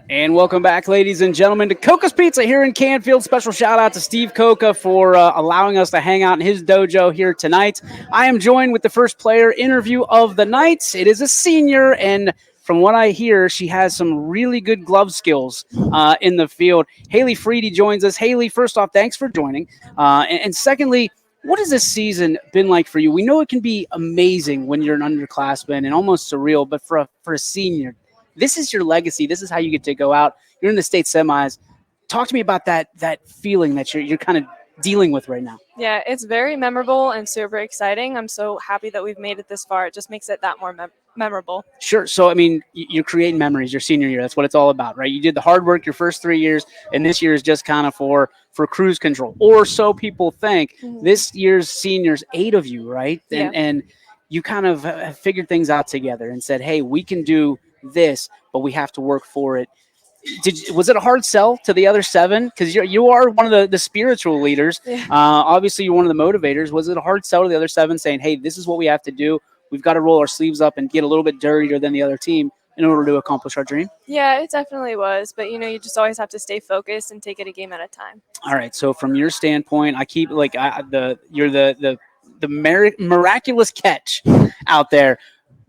And welcome back, ladies and gentlemen, to COCCA'S Pizza here in Canfield. Special shout out to Steve COCCA for allowing us to hang out in his dojo here tonight. I am joined with the first player interview of the night. It is a senior, and from what I hear, she has some really good glove skills in the field. Hailey Freedy joins us. Hailey, first off, thanks for joining. And secondly, what has this season been like for you? We know it can be amazing when you're an underclassman and almost surreal, but for a senior, this is your legacy. This is how you get to go out. You're in the state semis. Talk to me about that feeling that you're kind of dealing with right now. Yeah, it's very memorable and super exciting. I'm so happy that we've made it this far. It just makes it that more memorable. Sure. So, I mean, you're creating memories your senior year. That's what it's all about, right? You did the hard work your first 3 years, and this year is just kind of for cruise control. Or so people think. Mhm. This year's seniors, 8 of you, right? Yeah. And you kind of have figured things out together and said, hey, we can do this, but we have to work for it. Was it a hard sell to the other 7? Because you are one of the spiritual leaders. Yeah. Obviously, you're one of the motivators. Was it a hard sell to the other 7 saying, hey, this is what we have to do? We've got to roll our sleeves up and get a little bit dirtier than the other team in order to accomplish our dream? Yeah, it definitely was. But, you just always have to stay focused and take it a game at a time. All right. So from your standpoint, I keep you're the miraculous catch out there.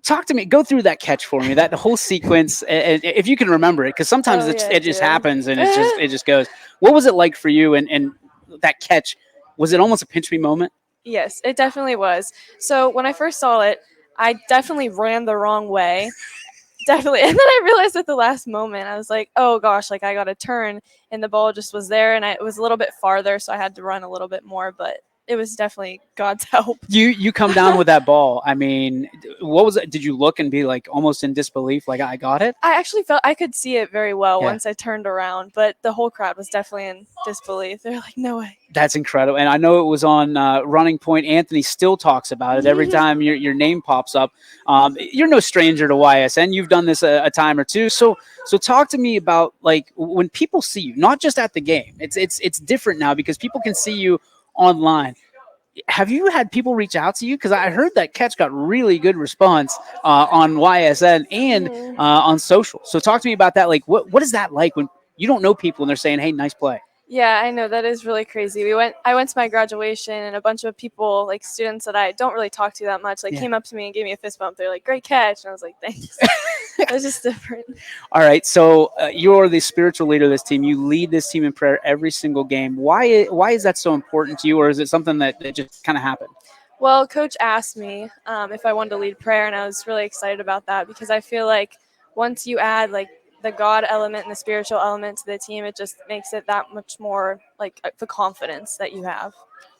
Talk to me. Go through that catch for me. That whole sequence, and if you can remember it, because sometimes it just happens and it just goes. What was it like for you? And that catch, was it almost a pinch me moment? Yes, it definitely was. So when I first saw it, I definitely ran the wrong way. Definitely. And then I realized at the last moment, I was like, oh gosh, like I got to turn, and the ball just was there, and it was a little bit farther, so I had to run a little bit more, but it was definitely God's help. You come down with that ball. I mean, what was it? Did you look and be like almost in disbelief, like I got it? I actually felt I could see it very well Yeah. once I turned around, but the whole crowd was definitely in disbelief. They're like, no way. That's incredible. And I know it was on Running Point. Anthony still talks about it every time your name pops up. You're no stranger to YSN. You've done this a time or two. So talk to me about, like, when people see you, not just at the game. It's different now because people can see you online. Have you had people reach out to you? Because I heard that catch got really good response on YSN and on social. So talk to me about that. Like, what is that like when you don't know people and they're saying, hey, nice play? Yeah, I know. That is really crazy. I went to my graduation, and a bunch of people, like students that I don't really talk to that much, came up to me and gave me a fist bump. They're like, great catch. And I was like, thanks. It's just different. All right. So you're the spiritual leader of this team. You lead this team in prayer every single game. Why is that so important to you? Or is it something that just kind of happened? Well, Coach asked me if I wanted to lead prayer, and I was really excited about that because I feel like once you add like the God element and the spiritual element to the team, it just makes it that much more like the confidence that you have.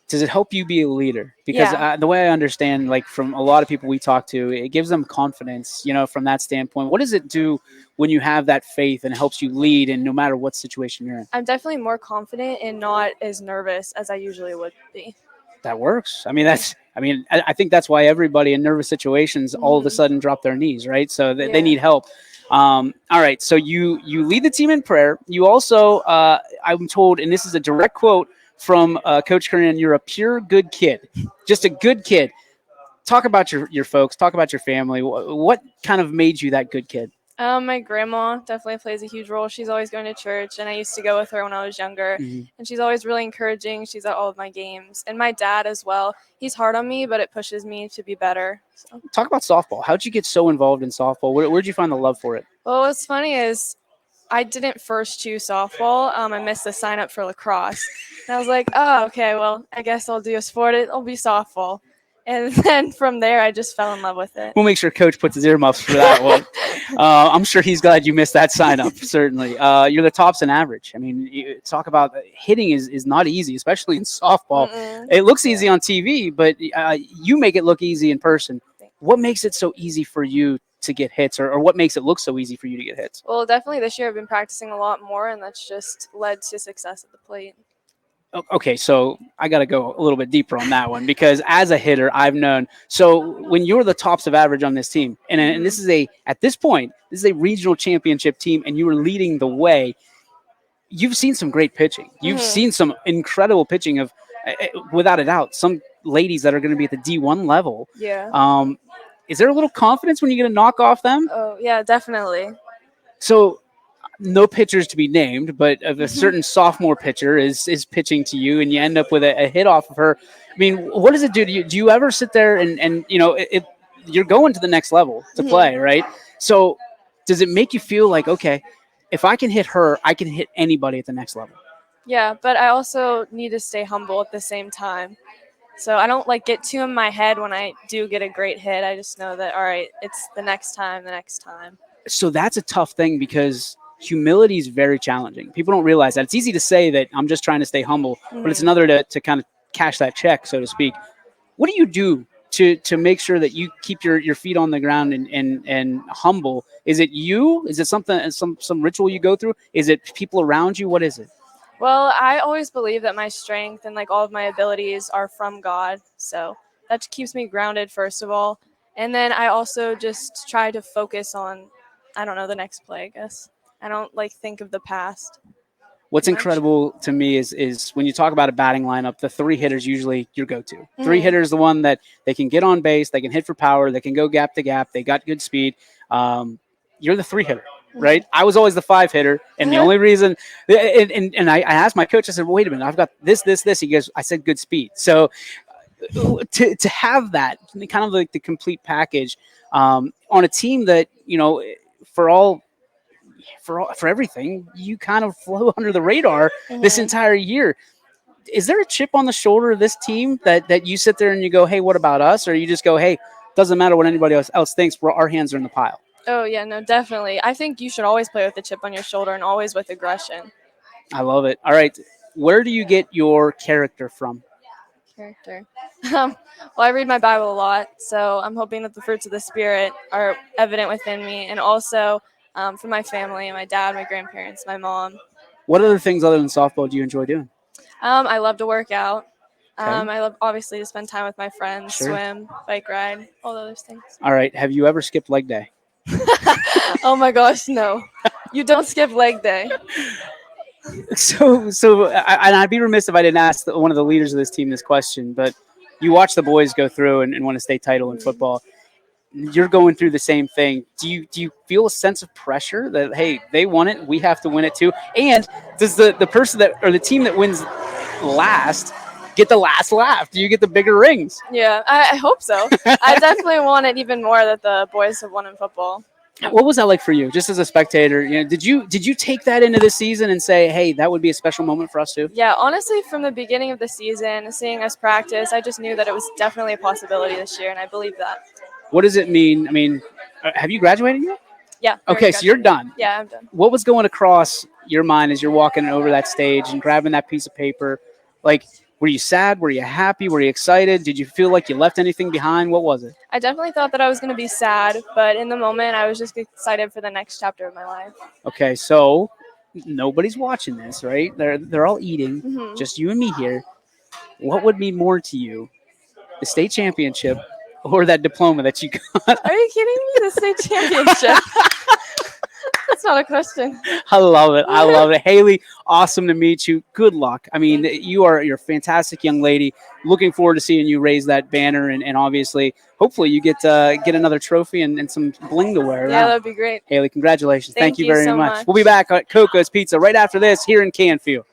Does it help you be a leader? Because the way I understand, like from a lot of people we talk to, it gives them confidence, from that standpoint. What does it do when you have that faith and it helps you lead in no matter what situation you're in? I'm definitely more confident and not as nervous as I usually would be. That works. I think that's why everybody in nervous situations all of a sudden drop their knees, right? So they need help. All right. So you lead the team in prayer. You also, I'm told, and this is a direct quote from Coach Curran, you're a pure good kid, just a good kid. Talk about your folks. Talk about your family. What kind of made you that good kid? My grandma definitely plays a huge role. She's always going to church, and I used to go with her when I was younger. And she's always really encouraging. She's at all of my games. And my dad as well. He's hard on me, but it pushes me to be better. So. Talk about softball. How'd you get so involved in softball? Where'd you find the love for it? Well, what's funny is I didn't first choose softball. I missed the sign up for lacrosse. And I was like, oh, okay, well, I guess I'll do a sport. It'll be softball. And then from there, I just fell in love with it. We'll make sure Coach puts his earmuffs for that one. I'm sure he's glad you missed that sign up, certainly. You're the tops in average. I mean, you talk about hitting is not easy, especially in softball. It looks easy on TV, but you make it look easy in person. What makes it so easy for you to get hits, or what makes it look so easy for you to get hits? Well, definitely this year I've been practicing a lot more, and that's just led to success at the plate. Okay, so I got to go a little bit deeper on that one because as a hitter, I've known. So when you're the tops of average on this team, and this is at this point, this is a regional championship team, and you were leading the way. You've seen some great pitching. You've seen some incredible pitching of, without a doubt, some ladies that are going to be at the D1 level. Yeah. Is there a little confidence when you get a knock off them? Oh, yeah, definitely. So no pitchers to be named, but of a certain sophomore pitcher is pitching to you, and you end up with a hit off of her. I mean, what does it do to you? Do you ever sit there and you're going to the next level to play, right? So does it make you feel like, okay, if I can hit her, I can hit anybody at the next level? Yeah, but I also need to stay humble at the same time. So I don't like get too in my head when I do get a great hit. I just know that, all right, it's the next time, the next time. So that's a tough thing because humility is very challenging. People don't realize that. It's easy to say that I'm just trying to stay humble, but it's another to kind of cash that check, so to speak. What do you do to make sure that you keep your feet on the ground and humble? Is it you? Is it something, some ritual you go through? Is it people around you? What is it? Well, I always believe that my strength and like all of my abilities are from God. So that keeps me grounded, first of all. And then I also just try to focus on, I don't know, the next play, I guess. I don't like think of the past. What's incredible to me is when you talk about a batting lineup, the three hitters usually your go-to. Three hitters, the one that they can get on base, they can hit for power, they can go gap to gap, they got good speed. You're the three hitter, right? I was always the five hitter, and the only reason, and I asked my coach, I said, well, wait a minute, I've got this. He goes, I said good speed. So to have that kind of like the complete package on a team that for everything, you kind of flew under the radar this entire year. Is there a chip on the shoulder of this team that you sit there and you go, hey, what about us? Or you just go, hey, doesn't matter what anybody else thinks, our hands are in the pile? Oh, yeah, no, definitely. I think you should always play with a chip on your shoulder and always with aggression. I love it. All right. Where do you get your character from? Character. Well, I read my Bible a lot, so I'm hoping that the fruits of the Spirit are evident within me, and also from my family, my dad, my grandparents, my mom. What other things other than softball do you enjoy doing? I love to work out. Okay. I love, obviously, to spend time with my friends, swim, bike ride, all those things. All right. Have you ever skipped leg day? Oh, my gosh, no. You don't skip leg day. So I'd be remiss if I didn't ask one of the leaders of this team this question, but you watch the boys go through and win a state title in football. You're going through the same thing. Do you feel a sense of pressure that, hey, they won it, we have to win it too? And does the person that, or the team that wins last, get the last laugh? Do you get the bigger rings? Yeah, I hope so. I definitely want it even more that the boys have won in football. What was that like for you, just as a spectator? Did you take that into the season and say, hey, that would be a special moment for us too? Yeah, honestly, from the beginning of the season, seeing us practice, I just knew that it was definitely a possibility this year, and I believe that. What does it mean? I mean, have you graduated yet? Yeah. Okay, so you're done. Yeah, I'm done. What was going across your mind as you're walking over that stage and grabbing that piece of paper? Like, were you sad? Were you happy? Were you excited? Did you feel like you left anything behind? What was it? I definitely thought that I was going to be sad, but in the moment, I was just excited for the next chapter of my life. Okay, so nobody's watching this, right? They're all eating, just you and me here. What would mean more to you, the state championship or that diploma that you got? Are you kidding me? The state championship. That's not a question. I love it. I love it. Hailey, awesome to meet you. Good luck. I mean, you're a fantastic young lady. Looking forward to seeing you raise that banner, and obviously, hopefully you get another trophy and some bling to wear. Yeah, that'd be great. Hailey, congratulations. Thank you very so much. much. We'll be back at COCCA'S Pizza right after this here in Canfield.